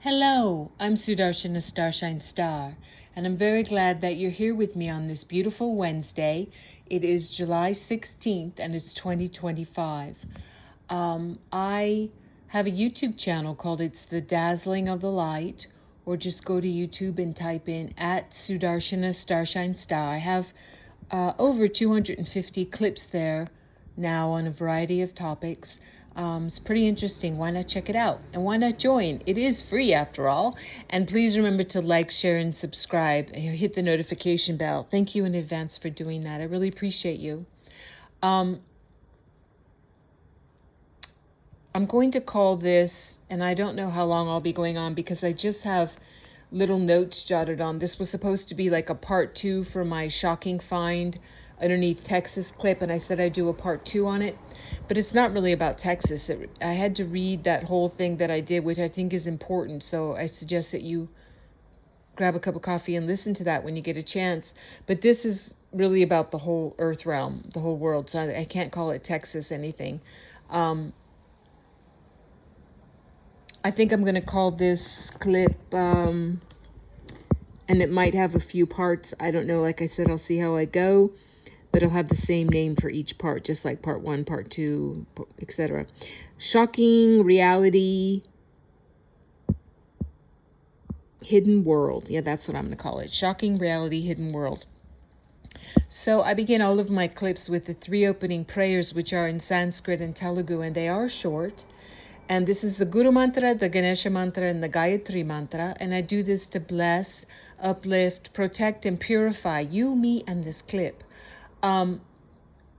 Hello, I'm Sudarshana Starshine Star, and I'm very glad that you're here with me on this beautiful Wednesday. It is July 16th and it's 2025. I have a YouTube channel called It's the Dazzling of the Light, or just go to YouTube and type in at Sudarshana Starshine Star. I have over 250 clips there now on a variety of topics. It's pretty interesting. Why not check it out? And why not join? It is free after all. And please remember to like, share, and subscribe. And hit the notification bell. Thank you in advance for doing that. I really appreciate you. I'm going to call this, and I don't know how long I'll be going on because I just have little notes jotted on. This was supposed to be like a part 2 for my shocking find underneath Texas clip, and I said I'd do a part 2 on it, but it's not really about Texas. I had to read that whole thing that I did, which I think is important, so I suggest that you grab a cup of coffee and listen to that when you get a chance. But this is really about the whole earth realm, the whole world, so I can't call it Texas anything. I think I'm going to call this clip, and it might have a few parts. I don't know. Like I said, I'll see how I go, but it'll have the same name for each part, just like part 1, part 2, etc. Shocking reality, hidden world. Yeah, that's what I'm going to call it. Shocking reality, hidden world. So I begin all of my clips with the 3 opening prayers, which are in Sanskrit and Telugu, and they are short. And this is the Guru Mantra, the Ganesha Mantra, and the Gayatri Mantra. And I do this to bless, uplift, protect, and purify you, me, and this clip.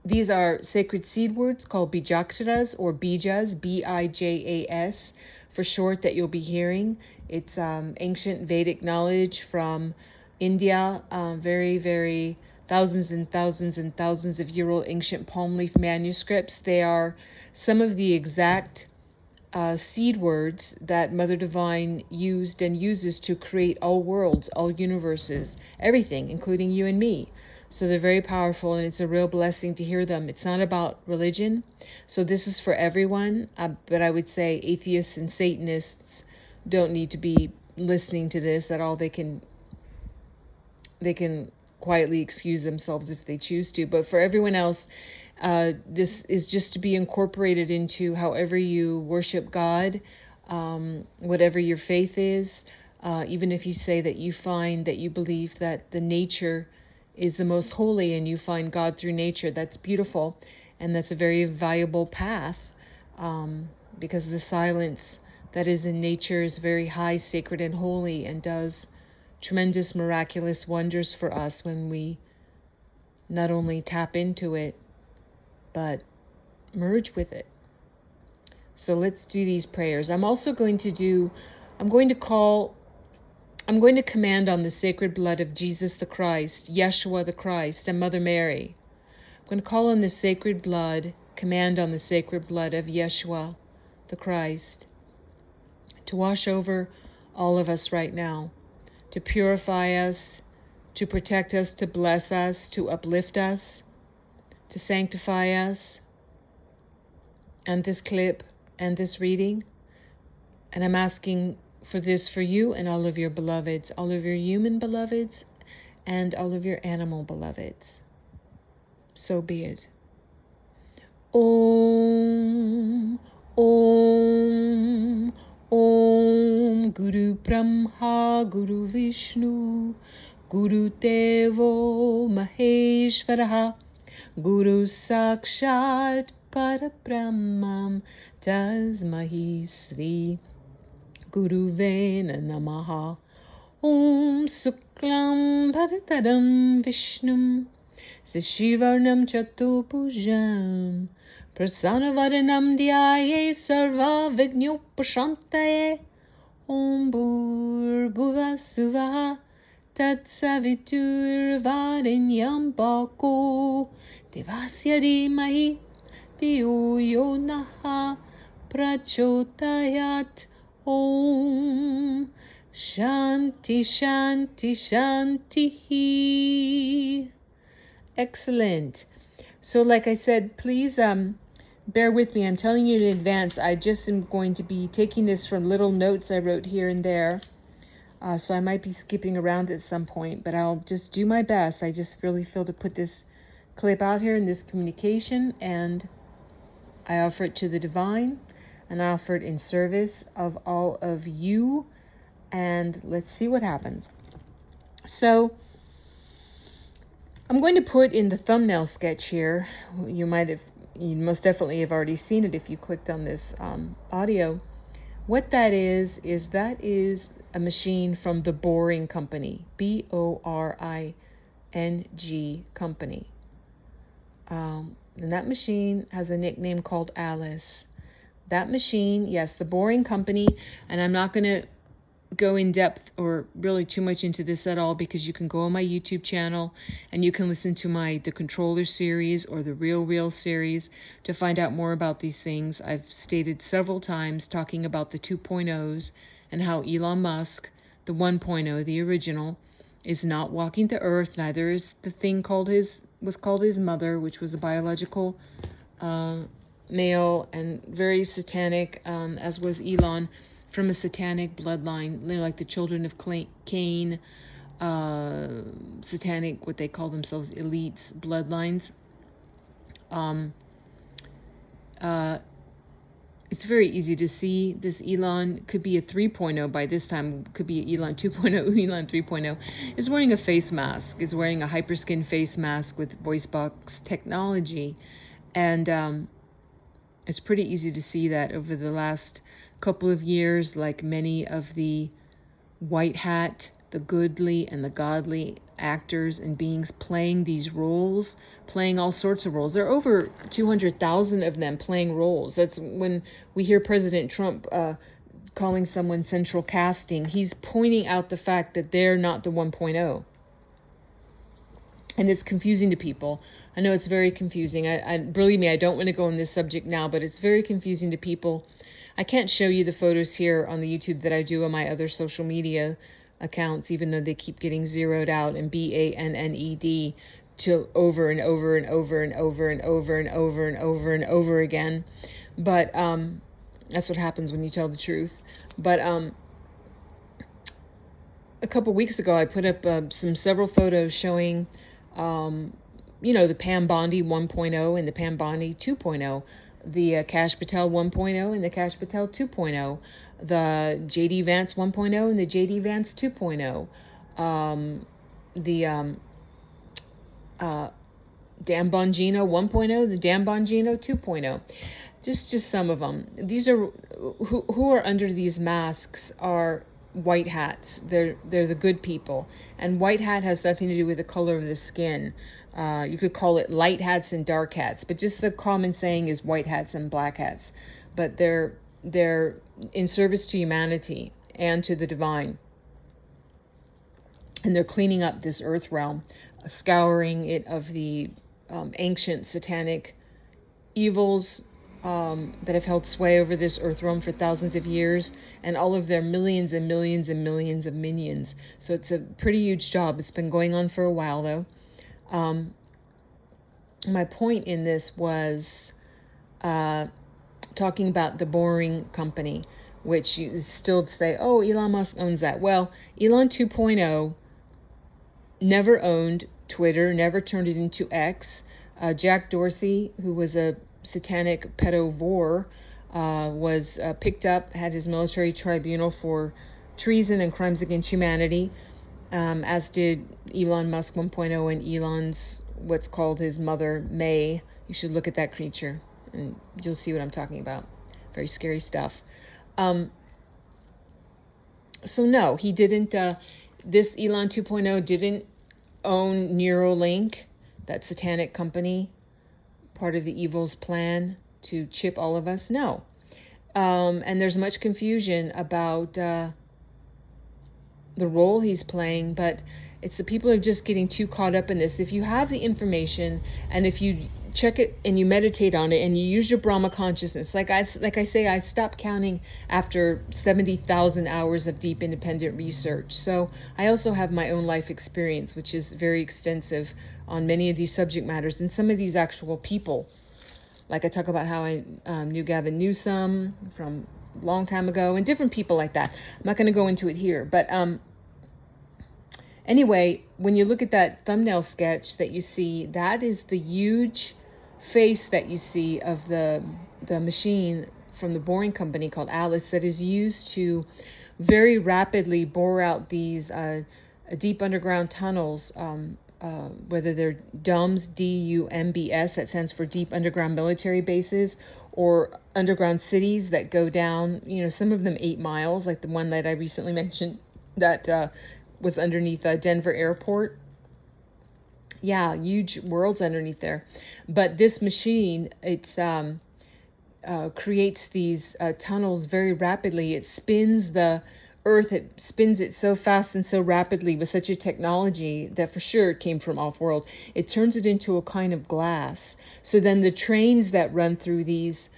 These are sacred seed words called Bijaksharas or Bijas, B-I-J-A-S for short, that you'll be hearing. It's ancient Vedic knowledge from India, very, very thousands and thousands and thousands of year old ancient palm leaf manuscripts. They are some of the exact seed words that Mother Divine used and uses to create all worlds, all universes, everything, including you and me. So they're very powerful, and it's a real blessing to hear them. It's not about religion, so this is for everyone, but I would say atheists and Satanists don't need to be listening to this at all. They can quietly excuse themselves if they choose to. But for everyone else, this is just to be incorporated into however you worship God, whatever your faith is. Even if you say that you find that you believe that the nature is the most holy and you find God through nature, that's beautiful. And that's a very valuable path, because the silence that is in nature is very high, sacred, and holy, and does tremendous miraculous wonders for us when we not only tap into it, but merge with it. So let's do these prayers. I'm going to command on the sacred blood of Jesus the Christ, Yeshua the Christ, and Mother Mary. I'm going to call on the sacred blood, command on the sacred blood of Yeshua the Christ to wash over all of us right now, to purify us, to protect us, to bless us, to uplift us, to sanctify us, and this clip and this reading. And I'm asking for this for you and all of your beloveds, all of your human beloveds, and all of your animal beloveds. So be it. Om, Om, Om Guru Brahma, Guru Vishnu, Guru Devo Maheshwaraha, Guru Sakshat Parabrahmam, Tasmahi Sri Guruvena Namaha. Om Suklam Bharataram Vishnum Sashivarnam Chatupujam Prasanavaranam Dhyaye Sarva Vignopashantaye. Om Bhurbuva Suvaha Tatsaviturvarenyam Bhako Devasya Dhimahi Dhiyo Yo Naha Prachodayat. Om Shanti Shanti Shanti. Excellent. So like I said, please bear with me. I'm telling you in advance. I just am going to be taking this from little notes I wrote here and there. So I might be skipping around at some point, but I'll just do my best. I just really feel to put this clip out here in this communication, and I offer it to the divine, and I offer it in service of all of you, and let's see what happens. So I'm going to put in the thumbnail sketch here. You most definitely have already seen it if you clicked on this audio. What that is a machine from the Boring Company, Boring Company. And that machine has a nickname called Alice. That machine, yes, the Boring Company, and I'm not going to go in depth or really too much into this at all, because you can go on my YouTube channel and you can listen to the Controller series or the Real series to find out more about these things. I've stated several times talking about the 2.0s and how Elon Musk, the 1.0, the original, is not walking the earth. Neither is the thing was called his mother, which was a biological male and very satanic, as was Elon, from a satanic bloodline, like the children of Cain, satanic, what they call themselves, elites, bloodlines. It's very easy to see this Elon could be a 3.0 by this time, could be Elon 2.0, Elon 3.0, is wearing a face mask, is wearing a hyperskin face mask with voice box technology. And it's pretty easy to see that over the last couple of years, like many of the white hat, the goodly and the godly actors and beings playing these roles, playing all sorts of roles. There are over 200,000 of them playing roles. That's when we hear President Trump calling someone central casting. He's pointing out the fact that they're not the 1.0. And it's confusing to people. I know it's very confusing. I believe me, I don't want to go on this subject now, but it's very confusing to people. I can't show you the photos here on the YouTube that I do on my other social media accounts, even though they keep getting zeroed out and BANNED to over and over and over and over and over and over and over and over again. But that's what happens when you tell the truth. But a couple weeks ago, I put up several photos showing the Pam Bondi 1.0 and the Pam Bondi 2.0, the Kash Patel 1.0 and the Kash Patel 2.0, the JD Vance 1.0 and the JD Vance 2.0, the Dan Bongino 1.0, the Dan Bongino 2.0. Just some of them. These are who are under these masks are white hats. They're the good people, and white hat has nothing to do with the color of the skin. You could call it light hats and dark hats, but just the common saying is white hats and black hats. But they're in service to humanity and to the divine, and they're cleaning up this earth realm, scouring it of the ancient satanic evils that have held sway over this earth realm for thousands of years, and all of their millions and millions and millions of minions. So it's a pretty huge job. It's been going on for a while, though. My point in this was talking about the Boring Company, which you still say, oh, Elon Musk owns that. Well, Elon 2.0 never owned Twitter, never turned it into X. Jack Dorsey, who was a satanic pedovore, was picked up, had his military tribunal for treason and crimes against humanity, as did Elon Musk 1.0 and Elon's, what's called his mother, May. You should look at that creature and you'll see what I'm talking about. Very scary stuff. So no, he didn't, this Elon 2.0 didn't own Neuralink, that satanic company, part of the evil's plan to chip all of us. No. And there's much confusion about the role he's playing, but it's the people who are just getting too caught up in this. If you have the information and if you check it and you meditate on it and you use your Brahma consciousness, like I say, I stopped counting after 70,000 hours of deep independent research. So I also have my own life experience, which is very extensive on many of these subject matters and some of these actual people. Like I talk about how I knew Gavin Newsom from a long time ago, and different people like that. I'm not going to go into it here, but anyway, when you look at that thumbnail sketch that you see, that is the huge face that you see of the machine from the Boring Company called Alice that is used to very rapidly bore out these deep underground tunnels, whether they're DUMBs, DUMBS, that stands for Deep Underground Military Bases, or underground cities that go down, some of them 8 miles, like the one that I recently mentioned that was underneath Denver Airport. Yeah, huge worlds underneath there. But this machine, it's creates these tunnels very rapidly. It spins the Earth, it spins it so fast and so rapidly with such a technology that for sure it came from off-world. It turns it into a kind of glass. So then the trains that run through these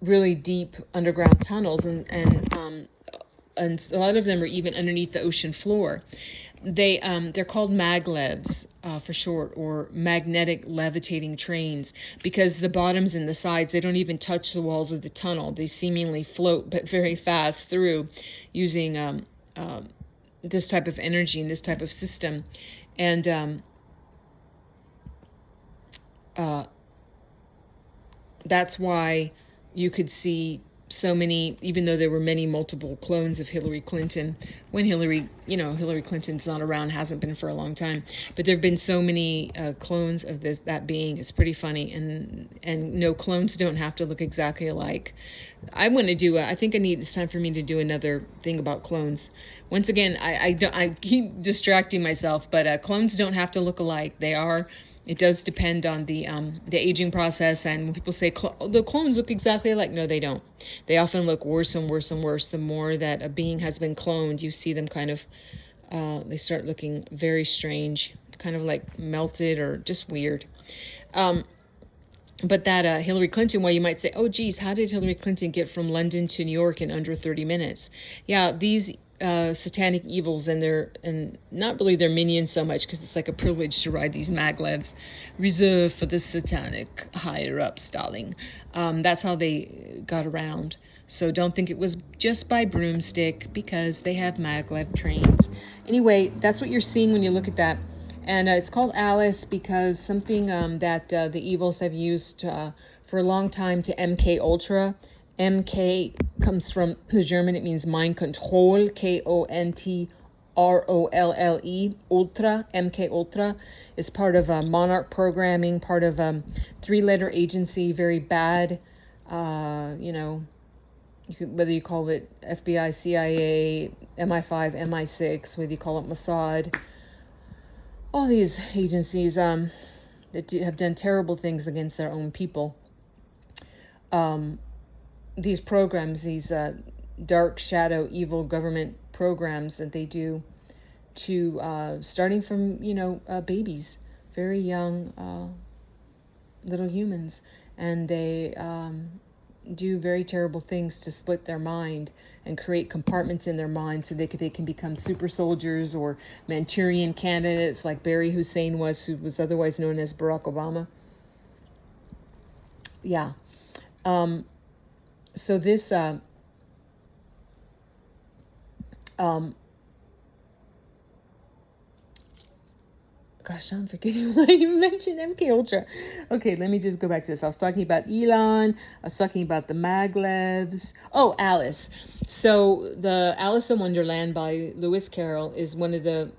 really deep underground tunnels, and a lot of them are even underneath the ocean floor. They're called maglevs for short, or magnetic levitating trains, because the bottoms and the sides, they don't even touch the walls of the tunnel. They seemingly float, but very fast through, using this type of energy and this type of system. And that's why you could see so many, even though there were many multiple clones of Hillary Clinton, when Hillary Clinton's not around, hasn't been for a long time, but there have been so many clones of that being. It's pretty funny, and no, clones don't have to look exactly alike. I want to do it's time for me to do another thing about clones. Once again, I keep distracting myself, but clones don't have to look alike. It does depend on the aging process, and when people say the clones look exactly alike, no, they don't. They often look worse and worse and worse. The more that a being has been cloned, you see them kind of, they start looking very strange, kind of like melted or just weird. But that Hillary Clinton, why you might say, oh, geez, how did Hillary Clinton get from London to New York in under 30 minutes? Yeah, these satanic evils and not really their minions so much, because it's like a privilege to ride these maglevs, reserved for the satanic higher ups, darling. That's how they got around. So don't think it was just by broomstick, because they have maglev trains. Anyway, that's what you're seeing when you look at that. And it's called Alice because something that the evils have used for a long time to MK Ultra. MK comes from the German. It means mind control. KONTROLLE. Ultra. MK Ultra is part of Monarch programming, part of 3-letter agency, very bad. Whether you call it FBI, CIA, MI5, MI6, whether you call it Mossad. All these agencies that have done terrible things against their own people. These programs, these dark shadow evil government programs that they do to starting from babies, very young little humans, and they do very terrible things to split their mind and create compartments in their mind so they can become super soldiers or Manchurian candidates like Barry Hussein who was otherwise known as Barack Obama. Yeah. So this gosh, I'm forgetting why you mentioned MK Ultra. Okay, let me just go back to this. I was talking about Elon. I was talking about the maglevs. Oh, Alice. So the Alice in Wonderland by Lewis Carroll is one of the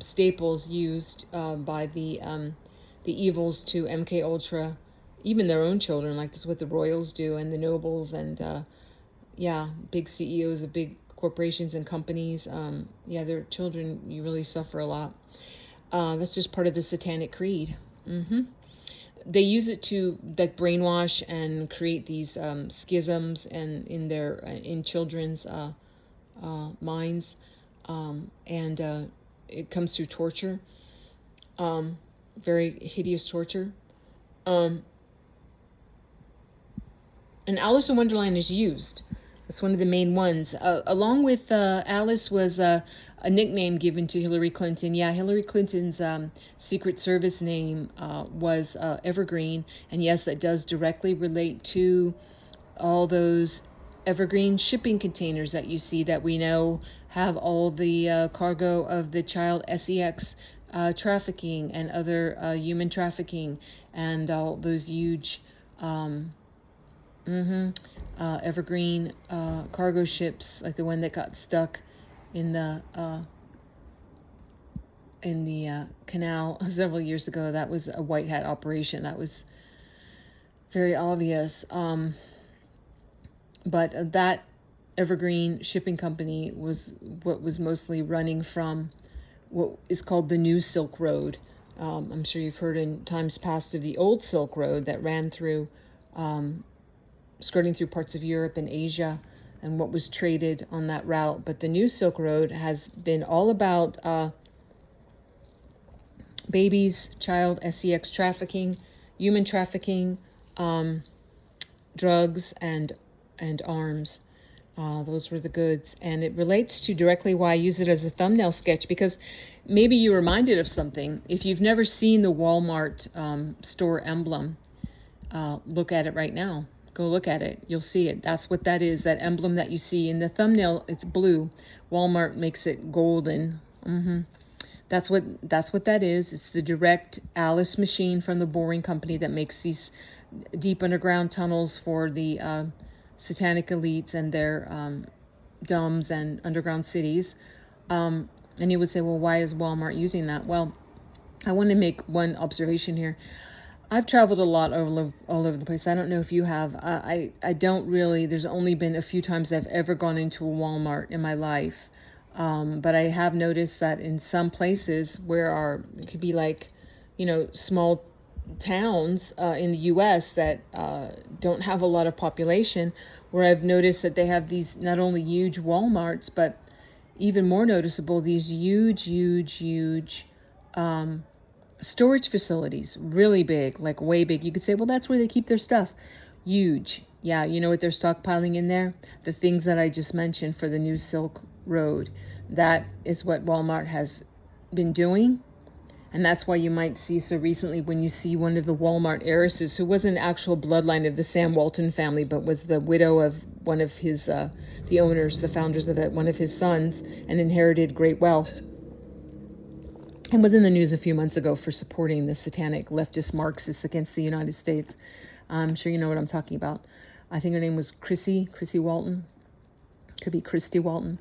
staples used by the evils to MK Ultra, even their own children. Like this is what the royals do, and the nobles, and big CEOs of big corporations and companies. Their children, you really suffer a lot. That's just part of the satanic creed. They use it to brainwash and create these schisms and in children's minds, and it comes through torture, very hideous torture. And Alice in Wonderland is used That's one of the main ones. Along with Alice was a nickname given to Hillary Clinton. Yeah, Hillary Clinton's Secret Service name was Evergreen. And yes, that does directly relate to all those Evergreen shipping containers that you see that we know have all the cargo of the child sex trafficking and other human trafficking and all those huge Evergreen cargo ships, like the one that got stuck in the canal several years ago. That was a white hat operation. That was very obvious. But that Evergreen shipping company was what was mostly running from what is called the New Silk Road. I'm sure you've heard in times past of the old Silk Road that ran through, skirting through parts of Europe and Asia and what was traded on that route. But the New Silk Road has been all about babies, child sex trafficking, human trafficking, drugs, and arms. Those were the goods. And it relates to directly why I use it as a thumbnail sketch, because maybe you're reminded of something. If you've never seen the Walmart store emblem, look at it right now. Go look at it. You'll see it. That's what that is. That emblem that you see in the thumbnail, it's blue. Walmart makes it golden. That's what that is. It's the direct Alice machine from the Boring Company that makes these deep underground tunnels for the satanic elites and their domes and underground cities. And you would say, well, why is Walmart using that? Well, I want to make one observation here. I've traveled a lot all over the place. I don't know if you have. I don't really. There's only been a few times I've ever gone into a Walmart in my life. But I have noticed that in some places where it could be like, small towns in the U.S. that don't have a lot of population, where I've noticed that they have these not only huge Walmarts, but even more noticeable, these huge storage facilities, really big, like way big. You could say, well, that's where they keep their stuff. Huge. Yeah, you know what they're stockpiling in there? The things that I just mentioned for the New Silk Road. That is what Walmart has been doing. And that's why you might see so recently when you see one of the Walmart heiresses, who was an actual bloodline of the Sam Walton family, but was the widow of one of his, the owners, the founders of that, one of his sons, and inherited great wealth. And was in the news a few months ago for supporting the satanic leftist Marxists against the United States. I'm sure you know what I'm talking about. I think her name was Chrissy Walton. Could be Christy Walton.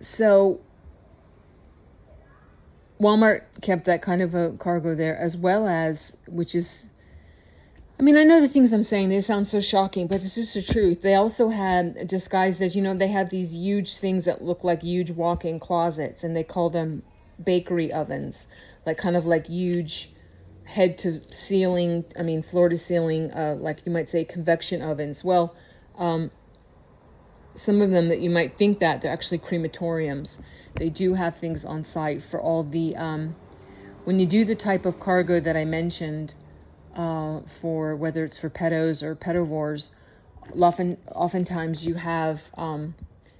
So Walmart kept that kind of a cargo there, as well as, which is, I mean, I know the things I'm saying, they sound so shocking, but it's just the truth. They also had disguised as, they have these huge things that look like huge walk-in closets, and they call them bakery ovens, like kind of like huge head to ceiling, floor to ceiling, like you might say convection ovens. Well, some of them that you might think that they're actually crematoriums. They do have things on site for all the, when you do the type of cargo that I mentioned, for whether it's for pedos or pedivores, oftentimes you have,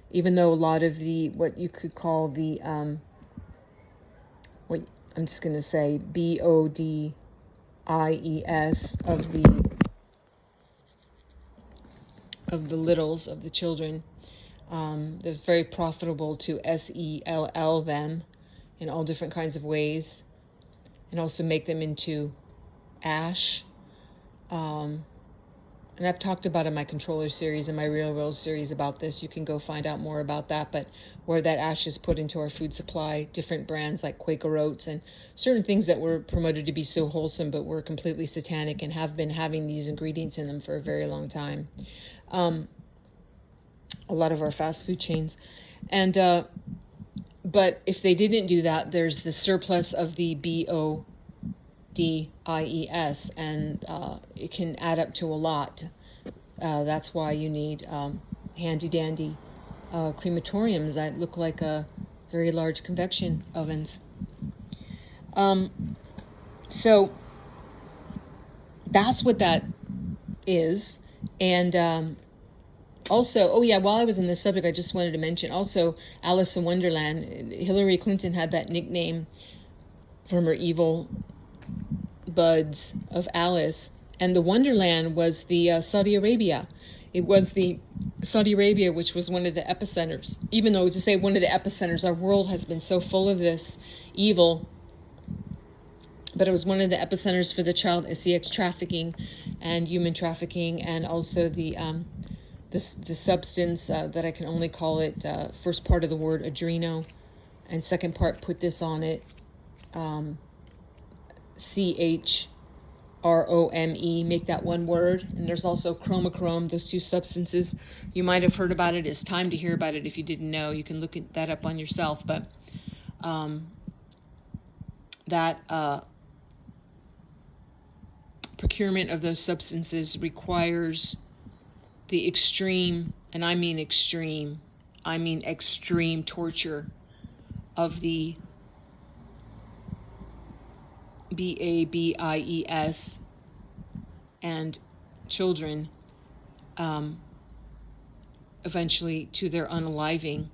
even though a lot of the, what you could call the, what I'm just going to say, BODIES of the littles, of the children, they're very profitable to SELL them in all different kinds of ways, and also make them into ash. And I've talked about in my controller series and my Real World series about this. You can go find out more about that, but where that ash is put into our food supply, different brands like Quaker Oats and certain things that were promoted to be so wholesome but were completely satanic and have been having these ingredients in them for a very long time. A lot of our fast food chains. And but if they didn't do that, there's the surplus of the BODIES, and it can add up to a lot. That's why you need handy dandy crematoriums that look like very large convection ovens. So that's what that is. And also, oh yeah, while I was on this subject, I just wanted to mention also Alice in Wonderland. Hillary Clinton had that nickname from her evil buds of Alice. And the Wonderland was the Saudi Arabia. It was the Saudi Arabia, which was one of the epicenters. Even though to say one of the epicenters, our world has been so full of this evil, but it was one of the epicenters for the child sex trafficking and human trafficking, and also the substance that I can only call it, first part of the word adreno, and second part, put this on it, CHROME, make that one word. And there's also chromochrome, those two substances. You might have heard about it. It's time to hear about it if you didn't know. You can look that up on yourself. But that procurement of those substances requires the extreme, and I mean extreme torture of the BABIES and children, eventually to their unaliving,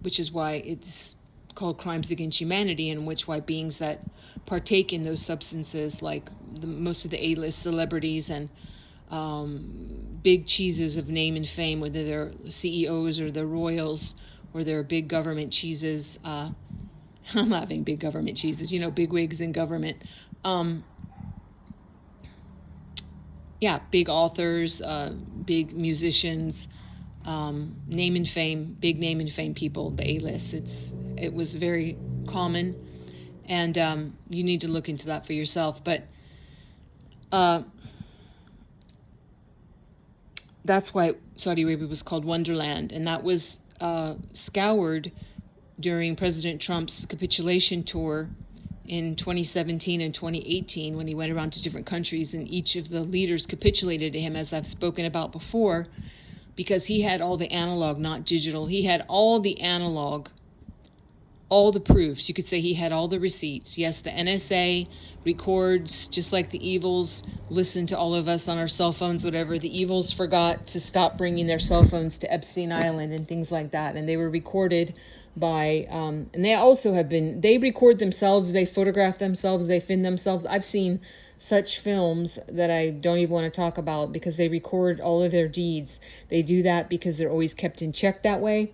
which is why it's called crimes against humanity, and why beings that partake in those substances, like most of the A-list celebrities and big cheeses of name and fame, whether they're CEOs or the royals or they're big government cheeses. I'm having big government cheeses, big wigs in government. Big authors, big musicians, name and fame, big name and fame people, the A-list. It was very common, and you need to look into that for yourself. But that's why Saudi Arabia was called Wonderland, and that was scoured during President Trump's capitulation tour in 2017 and 2018, when he went around to different countries, and each of the leaders capitulated to him, as I've spoken about before, because he had all the analog, not digital. He had all the analog, all the proofs. You could say he had all the receipts. Yes, the NSA records, just like the evils listen to all of us on our cell phones, whatever. The evils forgot to stop bringing their cell phones to Epstein Island and things like that. And they were recorded by, and they also have been, they record themselves, they photograph themselves, they film themselves. I've seen such films that I don't even want to talk about, because they record all of their deeds. They do that because they're always kept in check that way.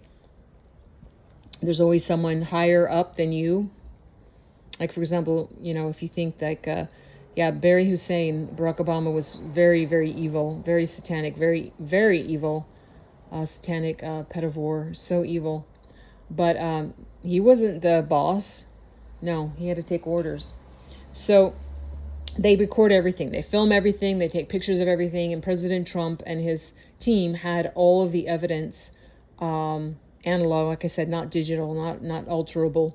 There's always someone higher up than you. Like, for example, if you think like, Barry Hussein, Barack Obama, was very, very evil, very satanic, very, very evil, satanic pedivore, so evil. But he wasn't the boss. No, he had to take orders. So they record everything. They film everything. They take pictures of everything. And President Trump and his team had all of the evidence, analog, like I said, not digital, not alterable,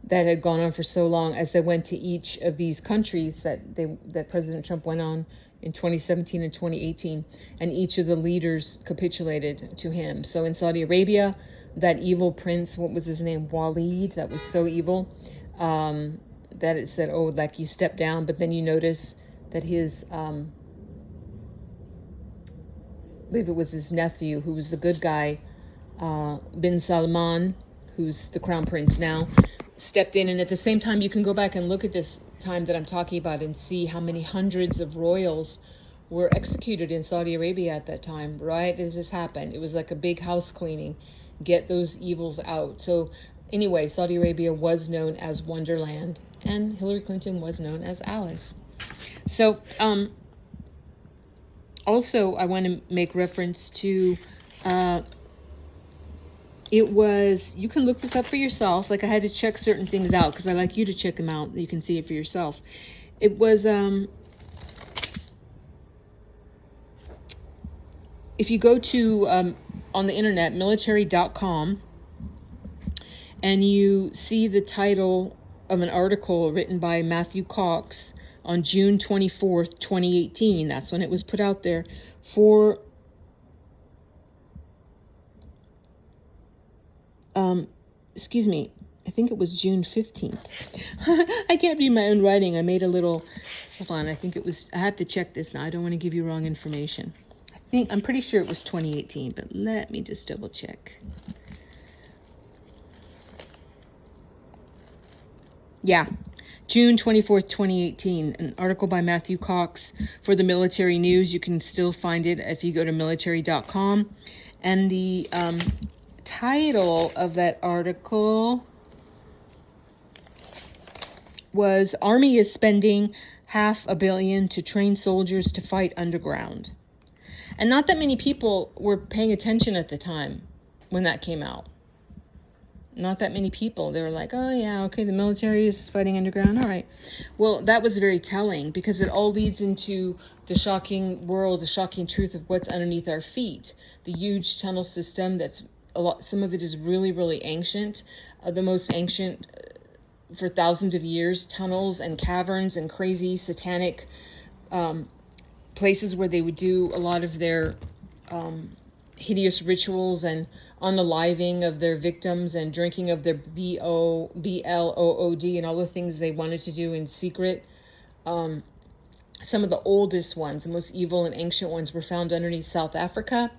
that had gone on for so long, as they went to each of these countries that President Trump went on in 2017 and 2018, and each of the leaders capitulated to him. So in Saudi Arabia, that evil prince, what was his name, Walid, that was so evil, that it said, oh, like he stepped down, but then you notice that his, I believe it was his nephew, who was the good guy, bin Salman, who's the crown prince now, stepped in. And at the same time, you can go back and look at this time that I'm talking about and see how many hundreds of royals were executed in Saudi Arabia at that time, right as this happened. It was like a big house cleaning, get those evils out. So anyway, Saudi Arabia was known as Wonderland, and Hillary Clinton was known as Alice. So also I want to make reference to it was, you can look this up for yourself. Like, I had to check certain things out because I like you to check them out. You can see it for yourself. It was, if you go to, on the internet, military.com, and you see the title of an article written by Matthew Cox on June 24th, 2018, that's when it was put out there, for I think it was June 15th. I can't read my own writing. I made a little, hold on, I have to check this now. I don't want to give you wrong information. I'm pretty sure it was 2018, but let me just double check. Yeah, June 24th, 2018, an article by Matthew Cox for the Military News. You can still find it if you go to military.com. And the title of that article was Army is spending $500 million to train soldiers to fight underground. And not that many people were paying attention at the time when that came out. Not that many people. They were like, oh yeah, okay, the military is fighting underground. All right. Well, that was very telling because it all leads into the shocking world, the shocking truth of what's underneath our feet. The huge tunnel system that's some of it is really, really ancient. The most ancient for thousands of years, tunnels and caverns and crazy satanic places where they would do a lot of their hideous rituals and unaliving of their victims and drinking of their blood and all the things they wanted to do in secret. Some of the oldest ones, the most evil and ancient ones, were found underneath South Africa,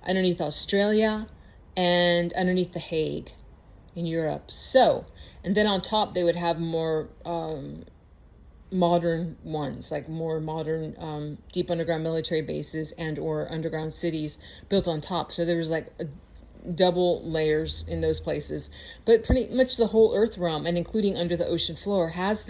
underneath Australia, and underneath The Hague in Europe. So, and then on top they would have more modern ones, like more modern deep underground military bases and or underground cities built on top. So there was like double layers in those places. But pretty much the whole Earth realm, and including under the ocean floor, has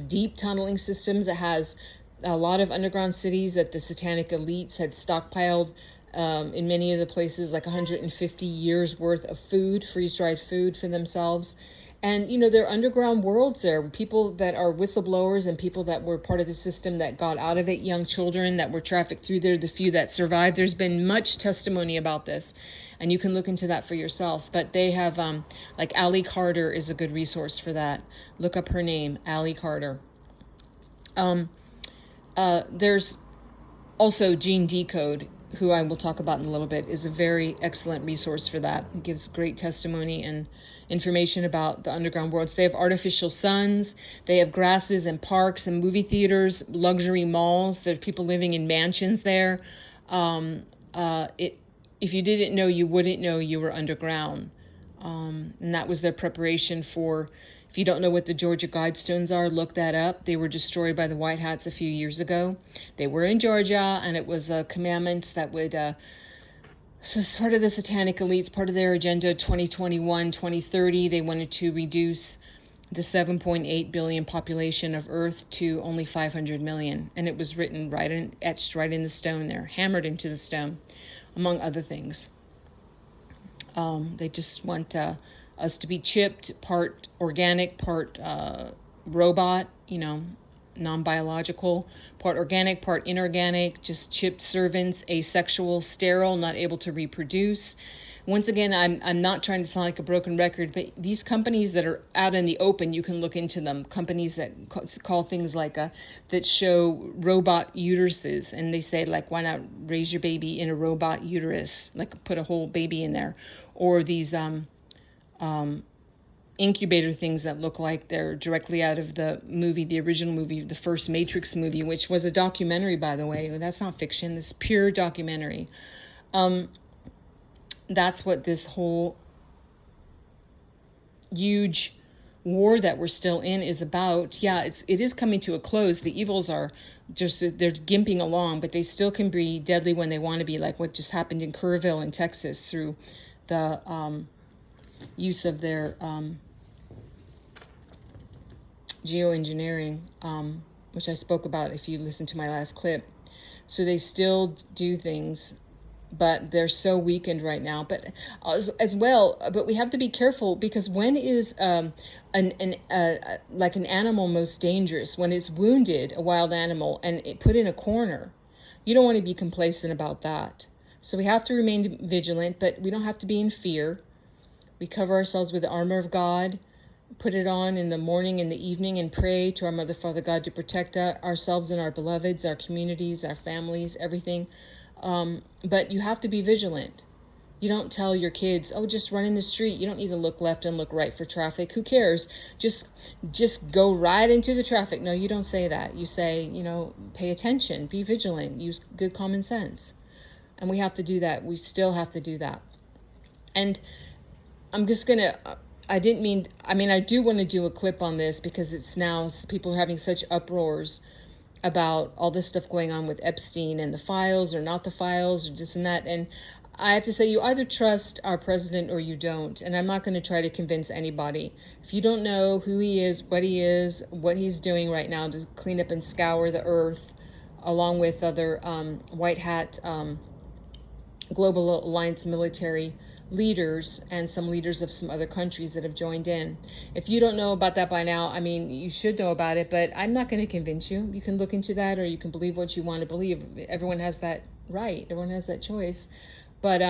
deep tunneling systems. It has a lot of underground cities that the satanic elites had stockpiled in many of the places, like 150 years worth of food, freeze-dried food for themselves. And, you know, there are underground worlds there, people that are whistleblowers and people that were part of the system that got out of it, young children that were trafficked through there, the few that survived. There's been much testimony about this, and you can look into that for yourself. But they have, like Allie Carter is a good resource for that. Look up her name, Allie Carter. There's also Gene Decode, who I will talk about in a little bit, is a very excellent resource for that. It gives great testimony and information about the underground worlds. They have artificial suns, they have grasses and parks and movie theaters, luxury malls. There are people living in mansions there. If you didn't know, you wouldn't know you were underground. And that was their preparation for, if you don't know what the Georgia Guidestones are, look that up. They were destroyed by the White Hats a few years ago. They were in Georgia, and it was commandments that would, so sort of the satanic elites, part of their agenda 2021, 2030, they wanted to reduce the 7.8 billion population of Earth to only 500 million. And it was written etched right in the stone there, hammered into the stone, among other things. They just want us to be chipped, part organic, part robot, non-biological, part organic, part inorganic, just chipped servants, asexual, sterile, not able to reproduce. Once again, I'm not trying to sound like a broken record, but these companies that are out in the open, you can look into them. Companies that call things like that show robot uteruses, and they say, like, why not raise your baby in a robot uterus, like put a whole baby in there, or these incubator things that look like they're directly out of the movie, the original movie, the first Matrix movie, which was a documentary, by the way. That's not fiction. This pure documentary. That's what this whole huge war that we're still in is about. Yeah, it is coming to a close. The evils are just, they're gimping along, but they still can be deadly when they want to be, like what just happened in Kerrville in Texas through the use of their geoengineering, which I spoke about if you listen to my last clip. So they still do things, but they're so weakened right now. But as well, but we have to be careful, because when is like an animal most dangerous? When it's wounded, a wild animal, and it put in a corner. You don't want to be complacent about that. So we have to remain vigilant, but we don't have to be in fear. We cover ourselves with the armor of God, put it on in the morning and the evening, and pray to our Mother, Father, God to protect ourselves and our beloveds, our communities, our families, everything. But you have to be vigilant. You don't tell your kids, oh, just run in the street. You don't need to look left and look right for traffic. Who cares? Just go right into the traffic. No, you don't say that. You say, pay attention, be vigilant, use good common sense. And we have to do that. We still have to do that. And I'm just going to, I do want to do a clip on this because it's now people are having such uproars about all this stuff going on with Epstein and the files or not the files or this and that. And I have to say, you either trust our president or you don't. And I'm not going to try to convince anybody. If you don't know who he is, what he's doing right now to clean up and scour the earth, along with other white hat Global Alliance military leaders and some leaders of some other countries that have joined in. If you don't know about that by now, you should know about it, but I'm not going to convince you. You can look into that or you can believe what you want to believe. Everyone has that right. Everyone has that choice. But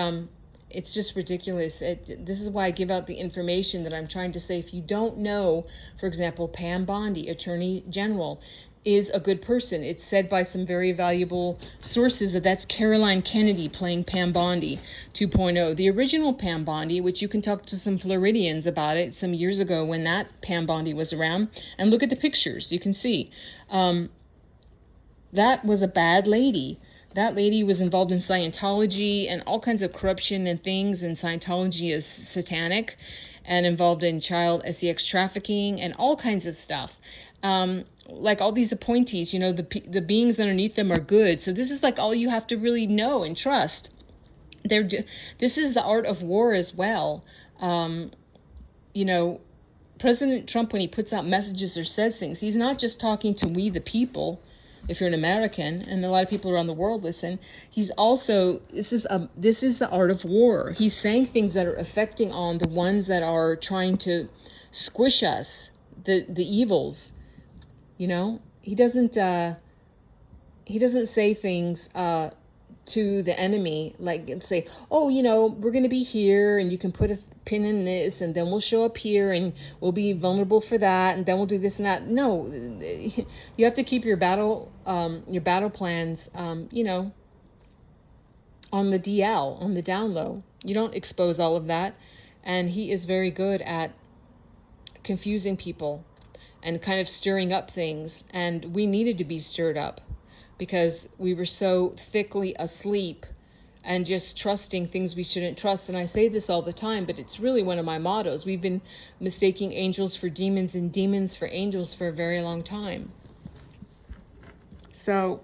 it's just ridiculous. This is why I give out the information that I'm trying to say. If you don't know, for example, Pam Bondi, Attorney General, is a good person. It's said by some very valuable sources that's Caroline Kennedy playing Pam Bondi 2.0. The original Pam Bondi, which you can talk to some Floridians about it some years ago when that Pam Bondi was around, and look at the pictures. You can see that was a bad lady. That lady was involved in Scientology and all kinds of corruption and things, and Scientology is satanic, and involved in child sex trafficking and all kinds of stuff. Like all these appointees, the beings underneath them are good. So this is like all you have to really know and trust. This is the art of war as well. President Trump, when he puts out messages or says things, he's not just talking to we the people. If you're an American, and a lot of people around the world listen, he's also, this is the art of war. He's saying things that are affecting on the ones that are trying to squish us, the evils. He doesn't say things to the enemy, like say, oh, we're going to be here and you can put a pin in this and then we'll show up here and we'll be vulnerable for that and then we'll do this and that. No, you have to keep your battle plans, on the DL, on the down low. You don't expose all of that. And he is very good at confusing people and kind of stirring up things. And we needed to be stirred up because we were so thickly asleep and just trusting things we shouldn't trust. And I say this all the time, but it's really one of my mottos. We've been mistaking angels for demons and demons for angels for a very long time. So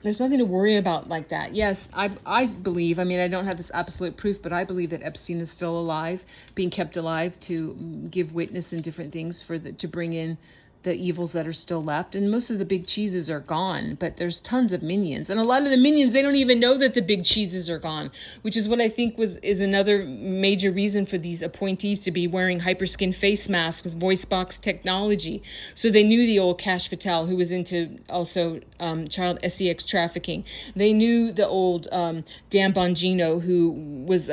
there's nothing to worry about like that. Yes, I believe, I don't have this absolute proof, but I believe that Epstein is still alive, being kept alive to give witness in different things to bring in the evils that are still left. And most of the big cheeses are gone, but there's tons of minions. And a lot of the minions, they don't even know that the big cheeses are gone, which is what I think is another major reason for these appointees to be wearing hyperskin face masks with voice box technology. So they knew the old Kash Patel, who was into also child sex trafficking. They knew the old Dan Bongino, who was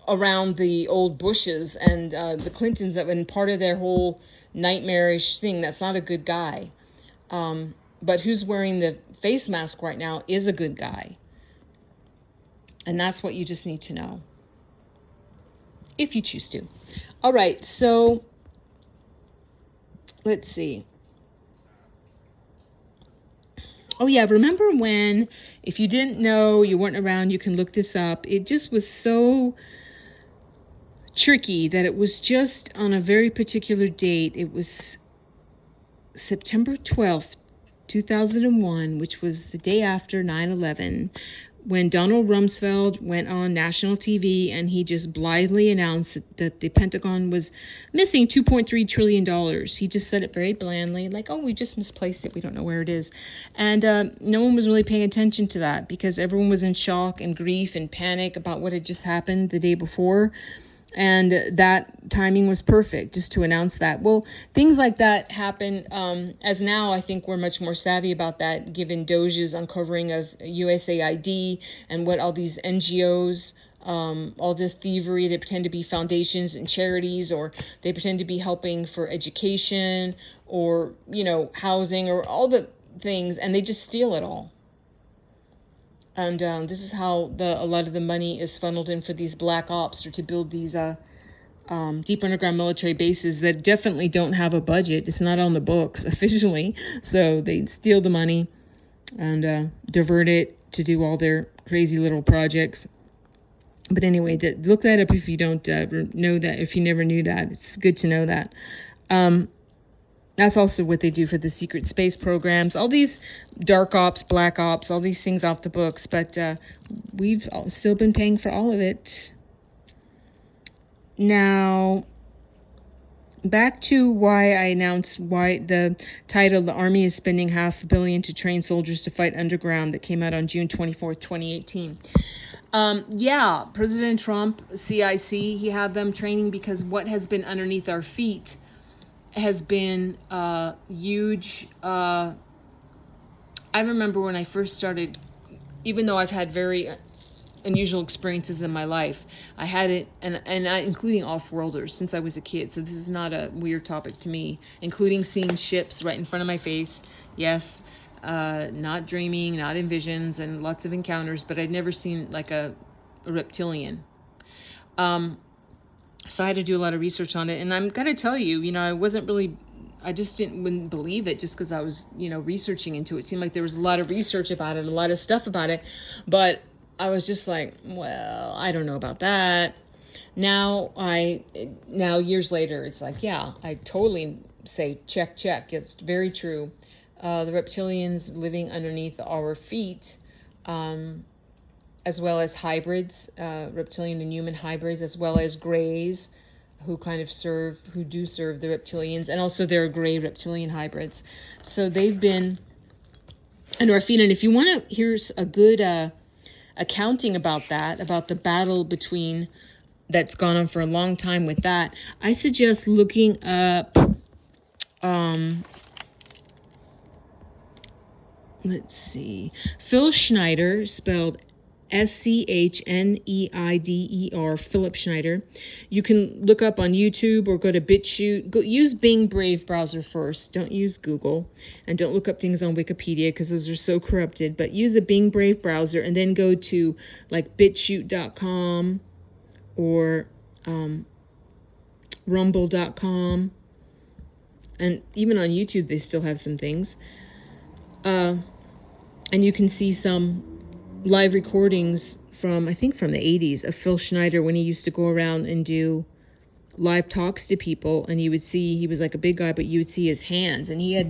around the old Bushes and the Clintons that been part of their whole nightmarish thing. That's not a good guy. But who's wearing the face mask right now is a good guy. And that's what you just need to know. If you choose to. All right, so let's see. Oh yeah, remember when, if you didn't know, you weren't around, you can look this up. It just was so tricky that it was just on a very particular date. It was September 12th, 2001, which was the day after 9/11, when Donald Rumsfeld went on national TV and he just blithely announced that the Pentagon was missing $2.3 trillion. He just said it very blandly, like, oh, we just misplaced it. We don't know where it is. And no one was really paying attention to that because everyone was in shock and grief and panic about what had just happened the day before. And that timing was perfect just to announce that. Well, things like that happen as now I think we're much more savvy about that, given Doge's uncovering of USAID and what all these NGOs, all this thievery, they pretend to be foundations and charities, or they pretend to be helping for education or, housing or all the things, and they just steal it all. And this is how a lot of the money is funneled in for these black ops, or to build these deep underground military bases that definitely don't have a budget. It's not on the books officially. So they steal the money and divert it to do all their crazy little projects. But anyway, look that up if you don't know that, if you never knew that. It's good to know that. That's also what they do for the secret space programs. All these dark ops, black ops, all these things off the books. But we've still been paying for all of it. Now, back to why I announced why the title, The Army is Spending $500 million to Train Soldiers to Fight Underground, that came out on June 24th, 2018. Yeah, President Trump, CIC, he had them training because what has been underneath our feet has been huge. I remember when I first started, even though I've had very unusual experiences in my life, I had it, including off-worlders since I was a kid. So this is not a weird topic to me, including seeing ships right in front of my face. Yes, not dreaming, not in visions, and lots of encounters, but I'd never seen like a reptilian. So I had to do a lot of research on it. And I'm going to tell you, I just wouldn't believe it just because I was, researching into it. It seemed like there was a lot of research about it, a lot of stuff about it. But I was just like, well, I don't know about that. Now, years later, it's like, yeah, I totally say check. It's very true. The reptilians living underneath our feet, as well as hybrids, reptilian and human hybrids, as well as grays who do serve the reptilians. And also there are gray reptilian hybrids. So they've been under our feet. And if you want to, here's a good accounting about the battle that's gone on for a long time with that. I suggest looking up, let's see, Phil Schneider, spelled Schneider, Philip Schneider. You can look up on YouTube or go to BitChute. Use Bing Brave browser first. Don't use Google. And don't look up things on Wikipedia because those are so corrupted. But use a Bing Brave browser and then go to like BitChute.com or Rumble.com. And even on YouTube, they still have some things. And you can see some live recordings from the 80s of Phil Schneider when he used to go around and do live talks to people, and you would see he was like a big guy, but you would see his hands, and he had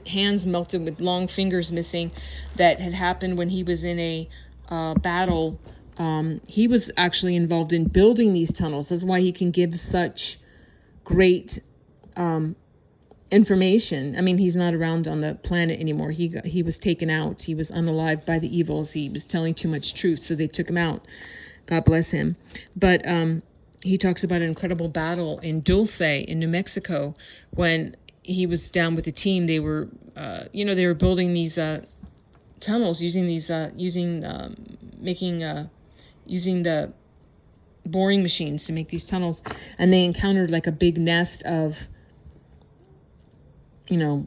hands melted with long fingers missing that had happened when he was in a battle. He was actually involved in building these tunnels. That's why he can give such great information. I mean, he's not around on the planet anymore. He was taken out. He was unalived by the evils. He was telling too much truth, so they took him out. God bless him. But he talks about an incredible battle in Dulce in New Mexico when he was down with the team. They were, they were building these tunnels using the boring machines to make these tunnels, and they encountered like a big nest of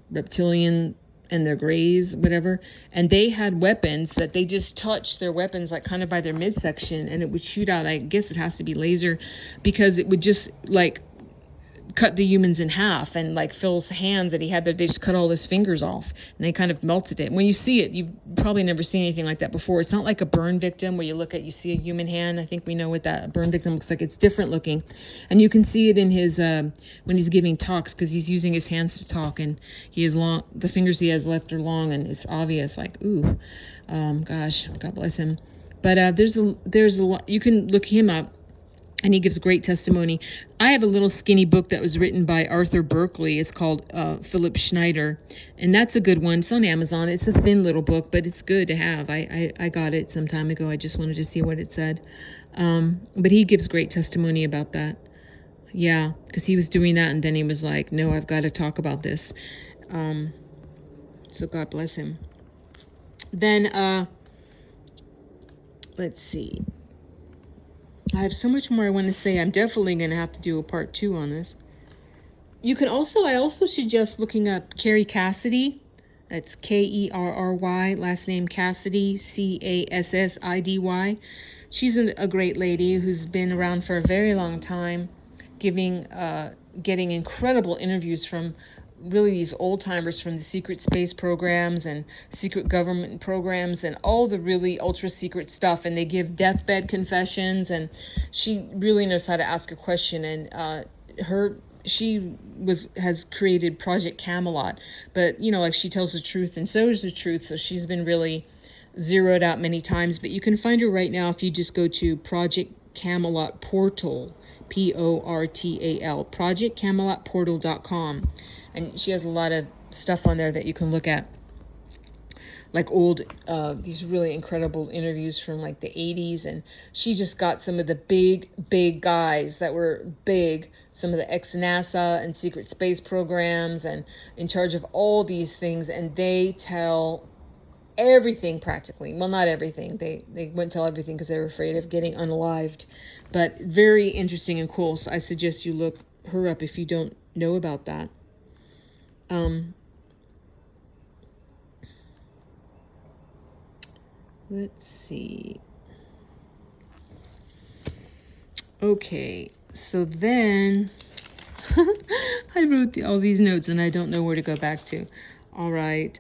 reptilian and their grays, whatever. And they had weapons that they just touched their weapons like kind of by their midsection, and it would shoot out, I guess it has to be laser, because it would just like cut the humans in half. And like Phil's hands that he had there, they just cut all his fingers off and they kind of melted it. When you see it, you've probably never seen anything like that before. It's not like a burn victim where you see a human hand. I think we know what that burn victim looks like. It's different looking, and you can see it in his when he's giving talks, because he's using his hands to talk, and the fingers he has left are long, and it's obvious, like, ooh, gosh, God bless him. But there's a lot. You can look him up, and he gives great testimony. I have a little skinny book that was written by Arthur Berkeley. It's called Philip Schneider, and that's a good one. It's on Amazon. It's a thin little book, but it's good to have. I got it some time ago. I just wanted to see what it said. But he gives great testimony about that. Yeah, because he was doing that, and then he was like, no, I've got to talk about this. So God bless him. Then, let's see. I have so much more I want to say. I'm definitely going to have to do a part 2 on this. I also suggest looking up Carrie Cassidy That's Kerry, last name Cassidy, Cassidy. She's a great lady who's been around for a very long time, getting incredible interviews from really these old timers from the secret space programs and secret government programs and all the really ultra secret stuff. And they give deathbed confessions, and she really knows how to ask a question. And she has created Project Camelot, but like she tells the truth, and so is the truth. So she's been really zeroed out many times, but you can find her right now if you just go to Project Camelot Portal, Portal, projectcamelotportal.com, and she has a lot of stuff on there that you can look at, like old these really incredible interviews from like the 80s. And she just got some of the big guys that were big, some of the ex-NASA and secret space programs and in charge of all these things, and they tell everything practically. Well, not everything. They wouldn't tell everything because they were afraid of getting unalived, but very interesting and cool. So I suggest you look her up if you don't know about that. Let's see. Okay, so then I wrote all these notes and I don't know where to go back to. All right.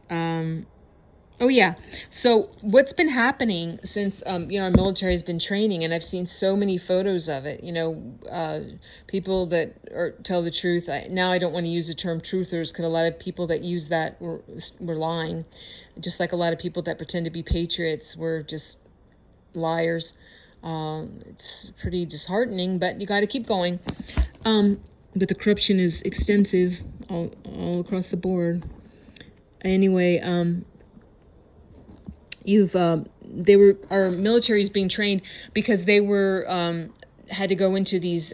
Oh yeah. So what's been happening since our military has been training, and I've seen so many photos of it. People that tell the truth. Now I don't want to use the term truthers because a lot of people that use that were lying, just like a lot of people that pretend to be patriots were just liars. It's pretty disheartening, but you got to keep going. But the corruption is extensive all across the board. Anyway, our military is being trained because they were had to go into these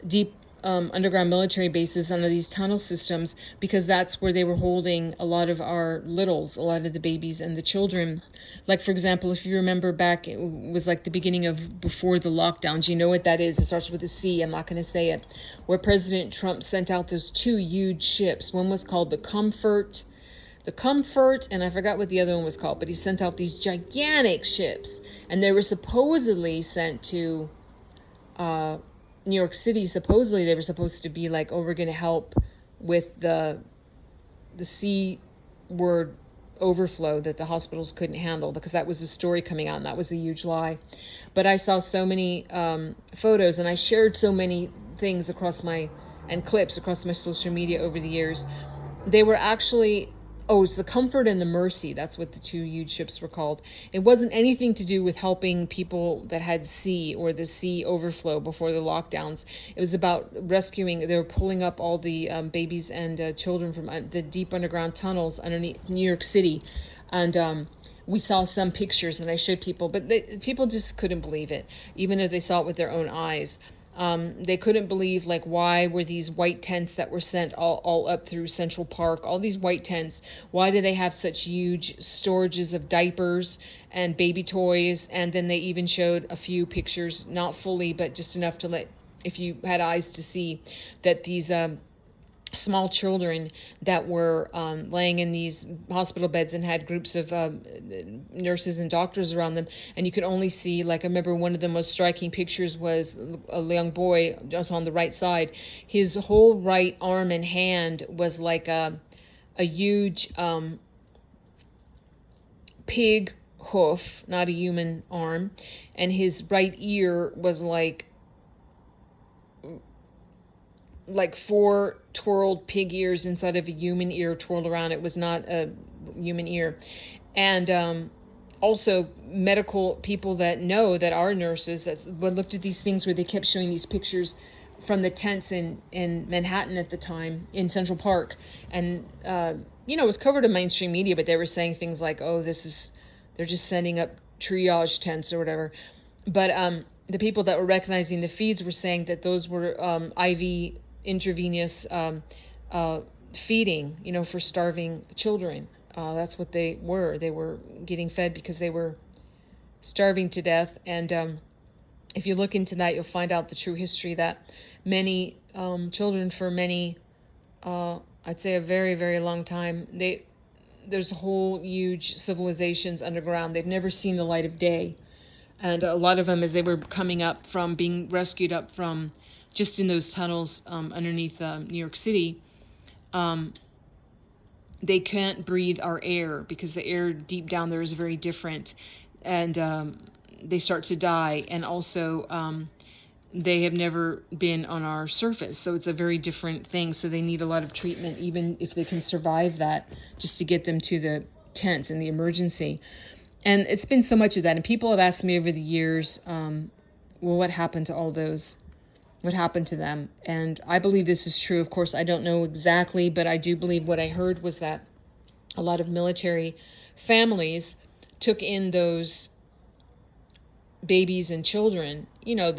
deep underground military bases under these tunnel systems, because that's where they were holding a lot of our littles, a lot of the babies and the children. Like, for example, if you remember back, it was like the beginning of before the lockdowns. You know what that is. It starts with a C. I'm not going to say it. Where President Trump sent out those two huge ships. One was called the Comfort, and I forgot what the other one was called, but he sent out these gigantic ships, and they were supposedly sent to New York City. Supposedly they were supposed to be like, oh, we're going to help with the C-word overflow that the hospitals couldn't handle, because that was a story coming out, and that was a huge lie. But I saw so many photos, and I shared so many things and clips across my social media over the years. They were actually... Oh, it's the Comfort and the Mercy. That's what the two huge ships were called. It wasn't anything to do with helping people that had C or the sea overflow before the lockdowns. It was about rescuing. They were pulling up all the babies and children from the deep underground tunnels underneath New York City. And we saw some pictures, and I showed people, but people just couldn't believe it, even if they saw it with their own eyes. They couldn't believe, like, why were these white tents that were sent all up through Central Park, all these white tents, why do they have such huge storages of diapers and baby toys? And then they even showed a few pictures, not fully, but just enough to let, if you had eyes to see, that these small children that were laying in these hospital beds and had groups of nurses and doctors around them, and you could only see, like, I remember one of the most striking pictures was a young boy just on the right side. His whole right arm and hand was like a huge pig hoof, not a human arm, and his right ear was like 4 twirled pig ears inside of a human ear twirled around. It was not a human ear. And also medical people that are nurses that looked at these things, where they kept showing these pictures from the tents in Manhattan at the time, in Central Park. And, it was covered in mainstream media, but they were saying things like, oh, they're just sending up triage tents or whatever. But the people that were recognizing the feeds were saying that those were IV intravenous feeding, for starving children. That's what they were. They were getting fed because they were starving to death. And if you look into that, you'll find out the true history, that many children, for many, I'd say a very, very long time, there's whole huge civilizations underground. They've never seen the light of day. And a lot of them, as they were coming up from being rescued up from just in those tunnels underneath New York City, they can't breathe our air because the air deep down there is very different. And they start to die. And also, they have never been on our surface. So it's a very different thing. So they need a lot of treatment, even if they can survive that, just to get them to the tents and the emergency. And it's been so much of that. And people have asked me over the years, well, what happened to all those? What happened to them? And I believe this is true. Of course, I don't know exactly, but I do believe what I heard was that a lot of military families took in those babies and children. You know, a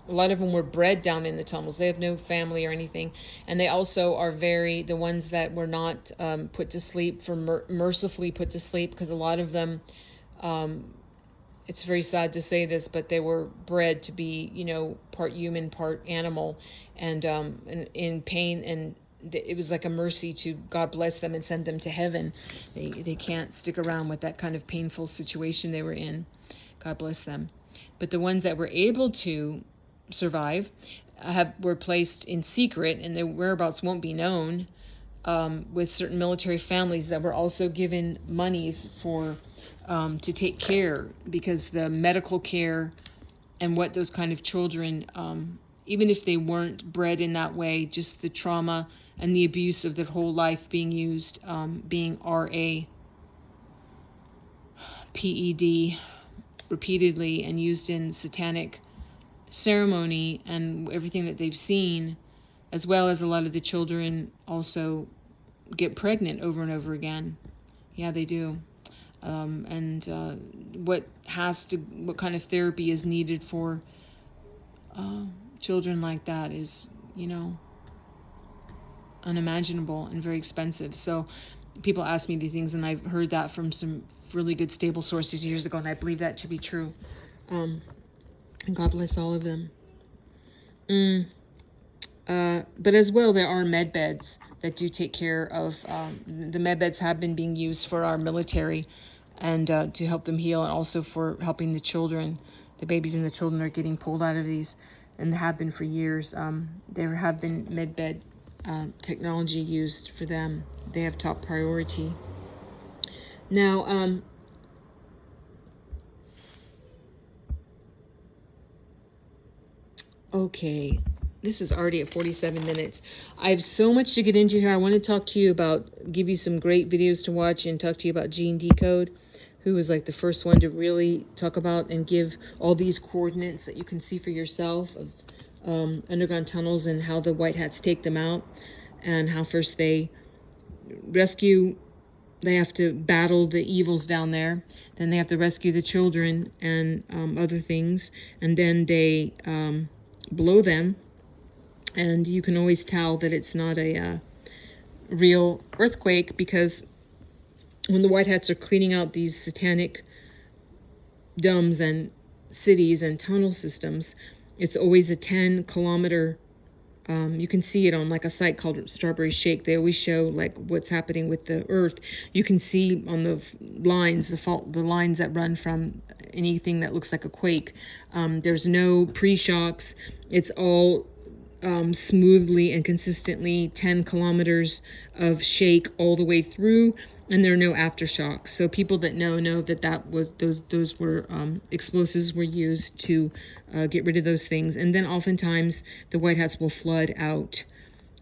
lot of them were bred down in the tunnels. They have no family or anything. And they also are the ones that were not put to sleep, mercifully put to sleep, because a lot of them, it's very sad to say this, but they were bred to be, part human, part animal, and in pain. And it was like a mercy to God bless them and send them to heaven. They can't stick around with that kind of painful situation they were in. God bless them. But the ones that were able to survive were placed in secret, and their whereabouts won't be known, with certain military families that were also given monies for to take care, because the medical care and what those kind of children, even if they weren't bred in that way, just the trauma and the abuse of their whole life being used, being RAPED repeatedly and used in satanic ceremony and everything that they've seen, as well as a lot of the children also get pregnant over and over again. Yeah, they do. What kind of therapy is needed for children like that is, unimaginable and very expensive. So people ask me these things, and I've heard that from some really good stable sources years ago, and I believe that to be true. And God bless all of them. But as well, there are med beds that do take care of, the med beds have been being used for our military and to help them heal, and also for helping the children. The babies and the children are getting pulled out of these, and have been for years. There have been med bed technology used for them. They have top priority. Now, okay, this is already at 47 minutes. I have so much to get into here. I want to talk to you about, give you some great videos to watch, and talk to you about Gene Decode, who was like the first one to really talk about and give all these coordinates that you can see for yourself of underground tunnels, and how the White Hats take them out, and how first they have to battle the evils down there, then they have to rescue the children and other things, and then they blow them, and you can always tell that it's not a real earthquake, because when the White Hats are cleaning out these satanic domes and cities and tunnel systems, it's always a 10-kilometer. You can see it on like a site called Strawberry Shake. They always show like what's happening with the earth. You can see on the lines, the lines that run from anything that looks like a quake. There's no pre-shocks. It's all smoothly and consistently 10 kilometers of shake all the way through, and there are no aftershocks. So people that know that was those were explosives were used to get rid of those things. And then oftentimes the White Hats will flood out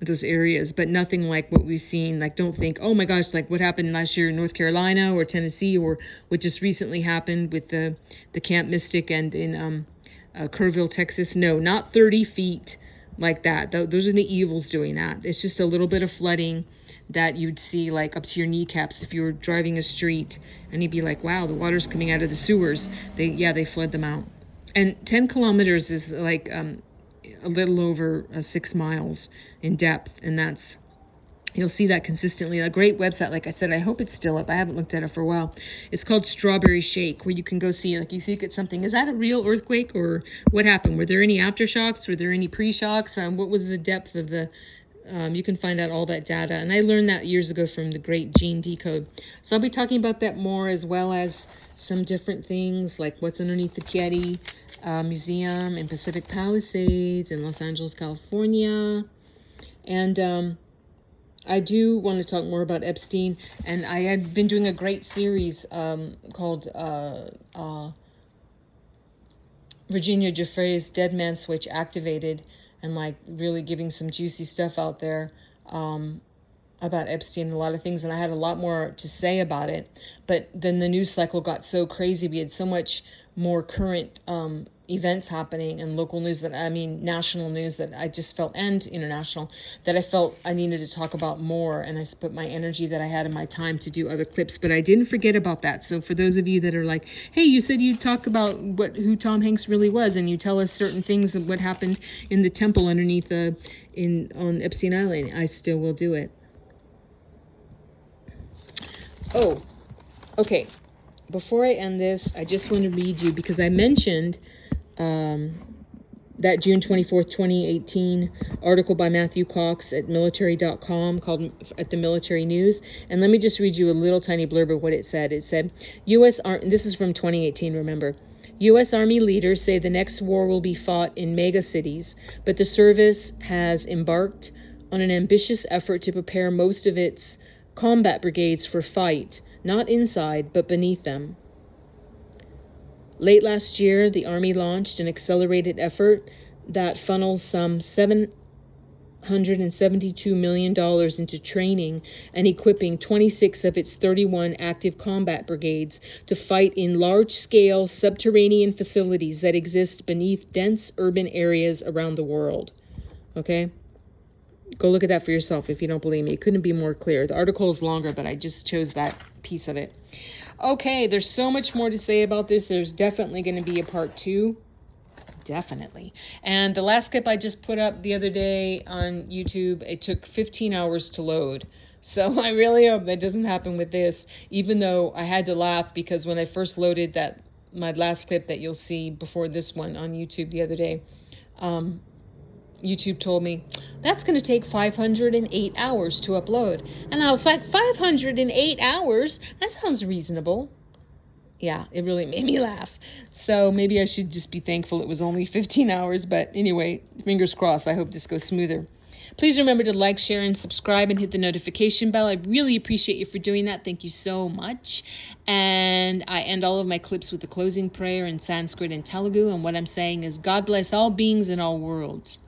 those areas, but nothing like what we've seen. Like, don't think, oh my gosh, like what happened last year in North Carolina or Tennessee, or what just recently happened with the Camp Mystic and in Kerrville, Texas. No, not 30 feet like that. Those are the evils doing that. It's just a little bit of flooding that you'd see like up to your kneecaps if you were driving a street, and you'd be like, wow, the water's coming out of the sewers. They flood them out. And 10 kilometers is like a little over 6 miles in depth, and that's, you'll see that consistently. A great website, like I said, I hope it's still up. I haven't looked at it for a while. It's called Strawberry Shake, where you can go see, like, if you get something, is that a real earthquake, or what happened? Were there any aftershocks? Were there any pre-shocks? What was the depth of the You can find out all that data. And I learned that years ago from the great Gene Decode. So I'll be talking about that more, as well as some different things like what's underneath the Getty Museum in Pacific Palisades in Los Angeles, California. And I do want to talk more about Epstein. And I had been doing a great series called Virginia Giuffre's Dead Man Switch Activated, and like really giving some juicy stuff out there about Epstein and a lot of things. And I had a lot more to say about it. But then the news cycle got so crazy. We had so much more current events happening and local news national news that I just felt, and international, that I felt I needed to talk about more. And I put my energy that I had in my time to do other clips, but I didn't forget about that. So for those of you that are like, hey, you said you'd talk about who Tom Hanks really was, and you tell us certain things of what happened in the temple underneath on Epstein Island, I still will do it. Oh, okay. Before I end this, I just want to read you, because I mentioned that June 24th, 2018 article by Matthew Cox at military.com called At the Military News. And let me just read you a little tiny blurb of what it said. It said, this is from 2018, remember. U.S. Army leaders say the next war will be fought in mega cities, but the service has embarked on an ambitious effort to prepare most of its combat brigades for fight, not inside, but beneath them. Late last year, the Army launched an accelerated effort that funnels some $772 million into training and equipping 26 of its 31 active combat brigades to fight in large-scale subterranean facilities that exist beneath dense urban areas around the world. Okay? Go look at that for yourself if you don't believe me. It couldn't be more clear. The article is longer, but I just chose that piece of it. Okay, there's so much more to say about this. There's definitely going to be a part 2. Definitely. And the last clip I just put up the other day on YouTube, it took 15 hours to load. So I really hope that doesn't happen with this, even though I had to laugh because when I first loaded my last clip that you'll see before this one on YouTube the other day, YouTube told me, that's going to take 508 hours to upload. And I was like, 508 hours? That sounds reasonable. Yeah, it really made me laugh. So maybe I should just be thankful it was only 15 hours. But anyway, fingers crossed. I hope this goes smoother. Please remember to like, share, and subscribe and hit the notification bell. I really appreciate you for doing that. Thank you so much. And I end all of my clips with the closing prayer in Sanskrit and Telugu. And what I'm saying is, God bless all beings in all worlds.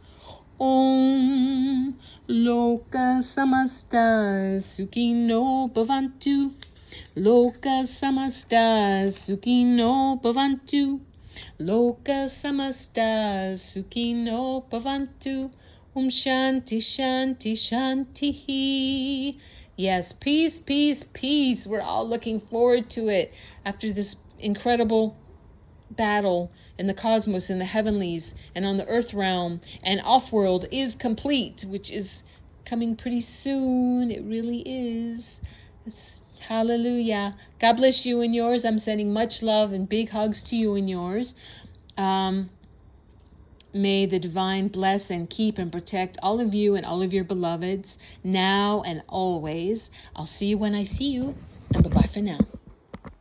Om Loka Samasta Sukhino Bhavantu. Loka Samasta Sukhino Bhavantu. Loka Samasta Sukhino Bhavantu. Shanti Shanti Shanti. Yes, peace, peace, peace. We're all looking forward to it after this incredible battle in the cosmos, in the heavenlies, and on the earth realm, and off-world is complete, which is coming pretty soon. It really is. Hallelujah. God bless you and yours. I'm sending much love and big hugs to you and yours. May the divine bless and keep and protect all of you and all of your beloveds now and always. I'll see you when I see you, and bye-bye for now.